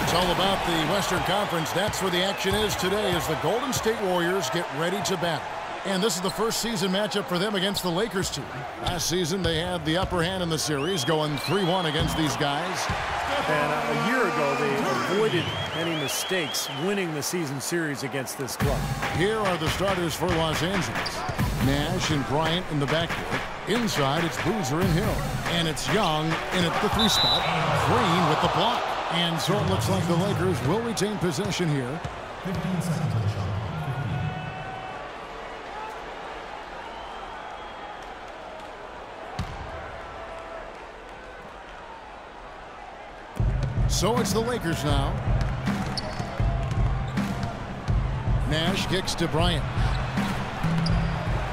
It's all about the Western Conference. That's where the action is today as the Golden State Warriors get ready to battle. And this is the first season matchup for them against the Lakers team. Last season, they had the upper hand in the series, going 3-1 against these guys. And a year ago, they avoided any mistakes winning the season series against this club. Here are the starters for Los Angeles. Nash and Bryant in the backcourt. Inside, it's Boozer and Hill. And it's Young in at the 3 spot. Green with the block. And so it looks like the Lakers will retain possession here. 15 seconds on the shot. So it's the Lakers now. Nash kicks to Bryant.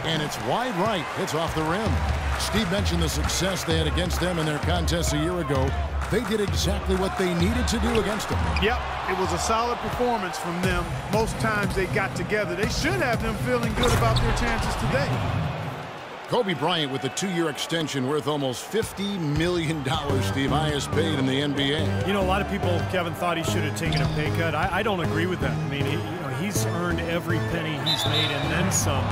And it's wide right. It's off the rim. Steve mentioned the success they had against them in their contest a year ago. They did exactly what they needed to do against them. Yep, it was a solid performance from them. Most times they got together. They should have them feeling good about their chances today. Kobe Bryant with a 2-year extension worth almost $50 million, Steve, highest paid in the NBA. You know, a lot of people, Kevin, thought he should have taken a pay cut. I don't agree with that. I mean, he's earned every penny he's made and then some.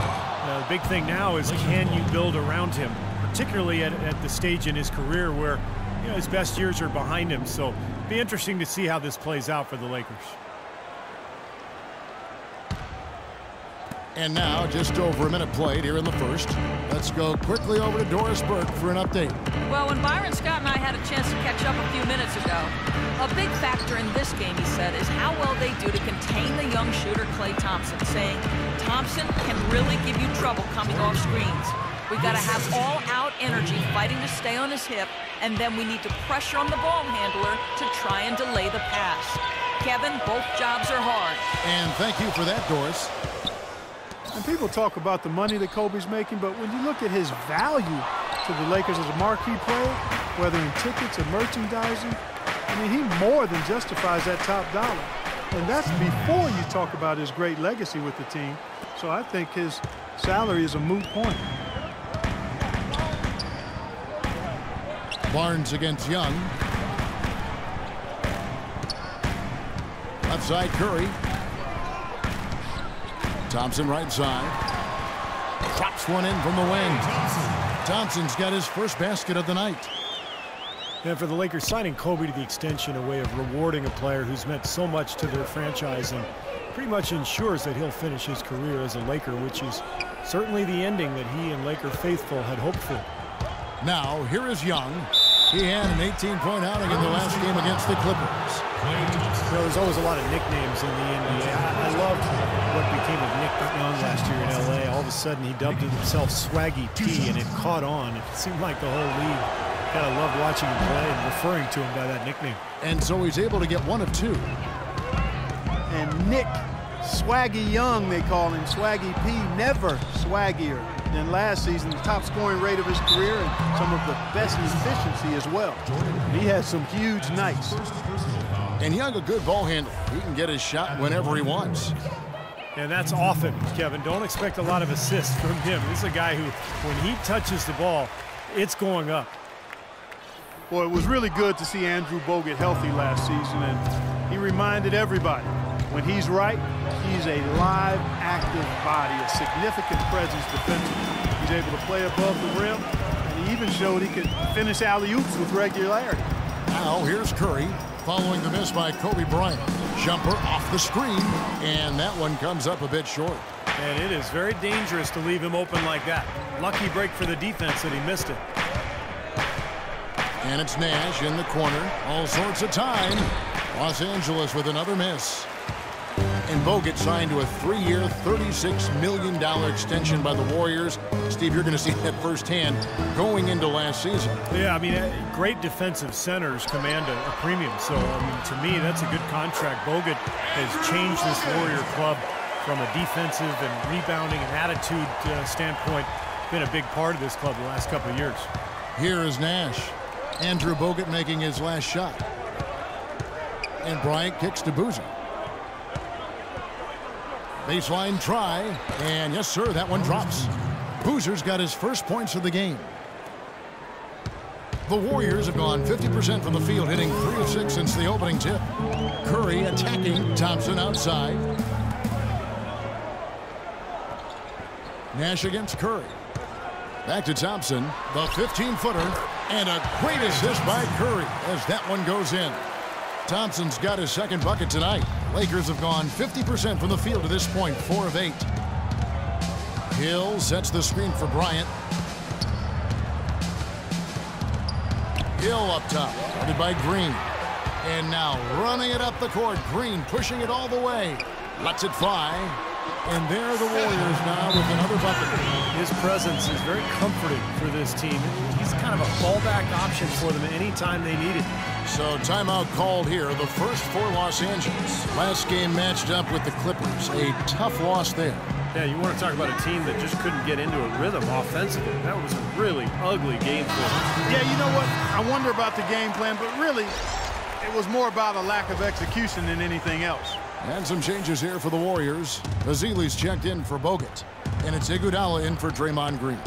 The big thing now is, can you build around him, particularly at the stage in his career where, you know, his best years are behind him. So it'll be interesting to see how this plays out for the Lakers. And now, just over a minute played here in the first. Let's go quickly over to Doris Burke for an update. Well, when Byron Scott and I had a chance to catch up a few minutes ago, a big factor in this game, he said, is how well they do to contain the young shooter Klay Thompson, saying Thompson can really give you trouble coming off screens. We got to have all-out energy fighting to stay on his hip, and then we need to pressure on the ball handler to try and delay the pass. Kevin, both jobs are hard. And thank you for that, Doris. And people talk about the money that Kobe's making, but when you look at his value to the Lakers as a marquee player, whether in tickets or merchandising, I mean, he more than justifies that top dollar. And that's before you talk about his great legacy with the team. So I think his salary is a moot point. Barnes against Young. Left side, Curry. Thompson right side. Drops one in from the wing. Thompson's got his first basket of the night. And for the Lakers, signing Kobe to the extension, a way of rewarding a player who's meant so much to their franchise and pretty much ensures that he'll finish his career as a Laker, which is certainly the ending that he and Laker faithful had hoped for. Now, here is Young. He had an 18-point outing in the last game against the Clippers. You know, there's always a lot of nicknames in the NBA. I loved what became of Nick Young last year in L.A. All of a sudden, he dubbed himself Swaggy P, and it caught on. It seemed like the whole league kind of loved watching him play and referring to him by that nickname. And so he's able to get one of two. And Nick Swaggy Young, they call him, Swaggy P, never swaggier than last season, the top scoring rate of his career and some of the best efficiency as well. He has some huge nights. And Young, a good ball handler. He can get his shot whenever he wants. And that's often, Kevin. Don't expect a lot of assists from him. This is a guy who, when he touches the ball, it's going up. Well, it was really good to see Andrew Bogut healthy last season, and he reminded everybody, when he's right, he's a live, active body, a significant presence defensively. He's able to play above the rim, and he even showed he could finish alley-oops with regularity. Now, here's Curry, following the miss by Kobe Bryant. Jumper off the screen, and that one comes up a bit short. And it is very dangerous to leave him open like that. Lucky break for the defense that he missed it. And it's Nash in the corner. All sorts of time. Los Angeles with another miss. And Bogut signed to a 3-year, $36 million extension by the Warriors. Steve, you're going to see that firsthand going into last season. Yeah, I mean, great defensive centers command a premium. So, I mean, to me, that's a good contract. Bogut has changed this Warrior club from a defensive and rebounding and attitude standpoint. Been a big part of this club the last couple of years. Here is Nash. Andrew Bogut making his last shot. And Bryant kicks to Boozer. Baseline try, and yes, sir, that one drops. Boozer's got his first points of the game. The Warriors have gone 50% from the field, hitting 3 of 6 since the opening tip. Curry attacking. Thompson outside. Nash against Curry. Back to Thompson. The 15-footer. And a great assist by Curry as that one goes in. Thompson's got his second bucket tonight. Lakers have gone 50% from the field to this point, 4 of 8. Hill sets the screen for Bryant. Hill up top, guarded by Green. And now running it up the court. Green pushing it all the way. Lets it fly. And there are the Warriors now with another bucket. His presence is very comforting for this team. He's kind of a fallback option for them anytime they need it. So timeout called here, the first for Los Angeles. Last game matched up with the Clippers. A tough loss there. Yeah, you want to talk about a team that just couldn't get into a rhythm offensively. That was a really ugly game for them. Yeah, you know what? I wonder about the game plan, but really, it was more about a lack of execution than anything else. And some changes here for the Warriors. Azili's checked in for Bogut. And it's Iguodala in for Draymond Green.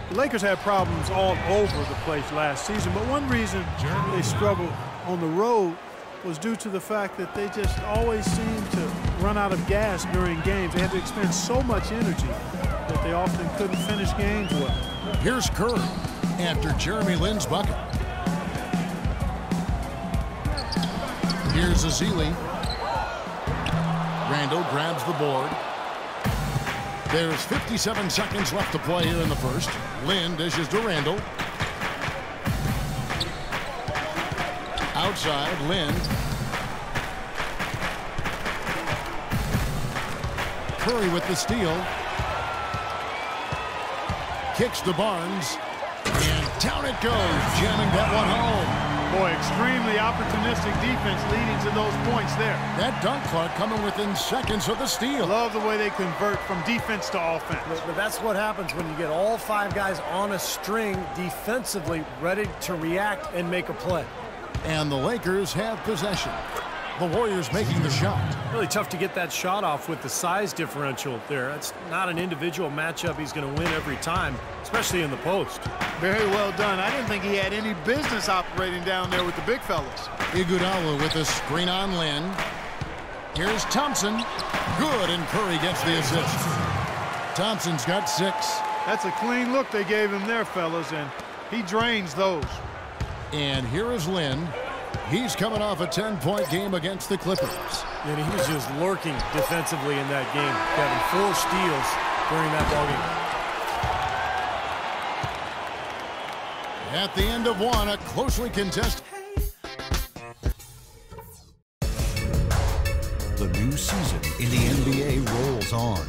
The Lakers had problems all over the place last season, but one reason they struggled on the road was due to the fact that they just always seemed to run out of gas during games. They had to expend so much energy that they often couldn't finish games well. Here's Curry after Jeremy Lin's bucket. Here's Azili. Randall grabs the board. There's 57 seconds left to play here in the first. Lin dishes to Randall. Outside, Lin. Curry with the steal. Kicks to Barnes. And down it goes, jamming that one home. Boy, extremely opportunistic defense leading to those points there. That dunk clock coming within seconds of the steal. Love the way they convert from defense to offense. But that's what happens when you get all 5 guys on a string defensively ready to react and make a play. And the Lakers have possession. The Warriors making the shot. Really tough to get that shot off with the size differential there. That's not an individual matchup he's going to win every time, especially in the post. Very well done. I didn't think he had any business operating down there with the big fellas. Iguodala with a screen on Lin. Here's Thompson. Good, and Curry gets the assist. Thompson's got 6. That's a clean look they gave him there, fellas, and he drains those. And here is Lin. He's coming off a 10-point game against the Clippers. And he was just lurking defensively in that game, having 4 steals during that ballgame. At the end of one, a closely contested. The new season in the NBA rolls on.